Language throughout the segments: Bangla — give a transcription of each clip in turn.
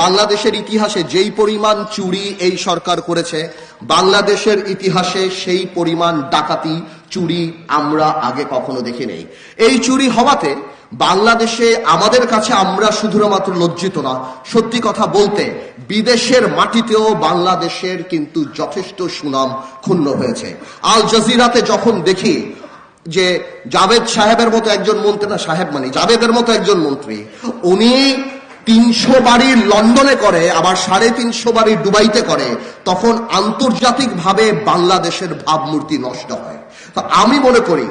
বাংলাদেশের ইতিহাসে যেই পরিমাণ চুরি এই সরকার করেছে, বাংলাদেশের ইতিহাসে সেই পরিমাণ ডাকাতি চুরি আমরা আগে কখনো দেখি নেই। এই চুরি হওয়াতে বাংলাদেশে আমাদের কাছে আমরা শুধুমাত্র লজ্জিত না, সত্যি কথা বলতে বিদেশের মাটিতেও বাংলাদেশের কিন্তু যথেষ্ট সুনাম ক্ষুণ্ণ হয়েছে। আল জাজিরাতে যখন দেখি যে জাভেদ সাহেবের মতো একজন মন্ত্রী, না সাহেব মানে জাভেদের মতো একজন মন্ত্রী, উনি 300 বাড়ি লন্ডনে করে, আবার 350 বাড়ি দুবাইতে করে, তখন আন্তর্জাতিকভাবে বাংলাদেশের ভাবমূর্তি নষ্ট হয়। তো আমি মনে করি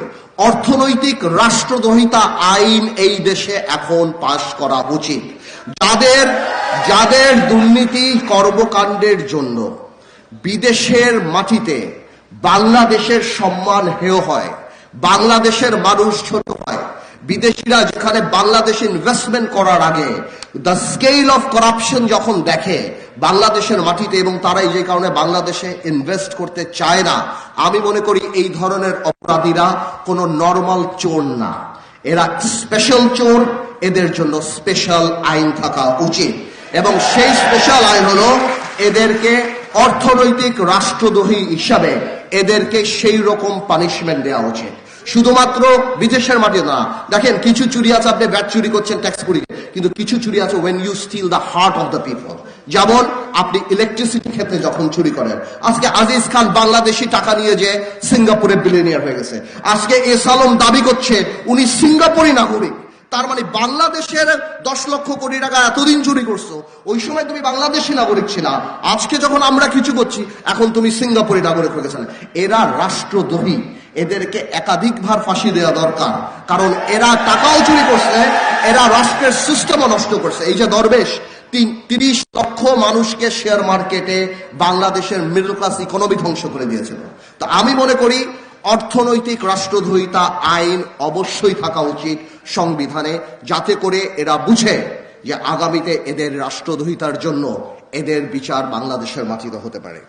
অর্থনৈতিক রাষ্ট্রদ্রোহিতা আইন এই দেশে এখন পাশ করা উচিত। যাদের দুর্নীতি কর্মকাণ্ডের জন্য বিদেশের মাটিতে বাংলাদেশের সম্মান হেয় হয়, বাংলাদেশের মানুষ ছোট হয়, বিদেশিরা যেখানে বাংলাদেশে ইনভেস্টমেন্ট করার আগে দ্য স্কেল অফ করাপশন যখন দেখে বাংলাদেশের মাটিতে, এবং তারাই যে কারণে বাংলাদেশে ইনভেস্ট করতে চায় না, আমি মনে করি এই ধরনের অপরাধীরা কোনো নর্মাল চোর না, এরা স্পেশাল চোর। এদের জন্য স্পেশাল আইন থাকা উচিত, এবং সেই স্পেশাল আইন হলো এদেরকে অর্থনৈতিক রাষ্ট্রদ্রোহী হিসাবে এদেরকে সেই রকম পানিশমেন্ট দেওয়া উচিত। শুধুমাত্র বিদেশের মাটিতে না, দেখেন কিছু চুরি আছে, আপনি ব্যাট চুরি করছেন ট্যাক্স চুরি, কিন্তু কিছু চুরি আছে when you steal the heart of the people. যেমন আপনি ইলেকট্রিসিটি ক্ষেত্রে যখন চুরি করেন, আজকে আজিজ খান বাংলাদেশি টাকা নিয়ে যে সিঙ্গাপুরে বিলিয়নিয়ার হয়ে গেছে, আজকে এস আলম দাবি করছে উনি সিঙ্গাপুরি নাগরিক, তার মানে বাংলাদেশের 10 লক্ষ কোটি টাকা এতদিন চুরি করছো, ওই সময় তুমি বাংলাদেশি নাগরিক ছিলা, আজকে যখন আমরা কিছু করছি এখন তুমি সিঙ্গাপুরি নাগরিক হয়ে গেছেন। এরা রাষ্ট্রদ্রোহী, এদেরকে একাধিকবার ফাঁসি দেওয়া দরকার, কারণ এরা টাকাও চুরি করছে, এরা রাষ্ট্রের সিস্টেমও নষ্ট করছে। এই যে দরবেশ 30 লক্ষ মানুষকে শেয়ার মার্কেটে বাংলাদেশের মিডল ক্লাস ইকোনমি ধ্বংস করে দিয়েছিল। তো আমি মনে করি অর্থনৈতিক রাষ্ট্রদ্রোহিতা আইন অবশ্যই থাকা উচিত সংবিধানে, যাতে করে এরা বুঝে যে আগামীতে এদের রাষ্ট্রদ্রোহিতার জন্য এদের বিচার বাংলাদেশের মাটিতে হতে পারে।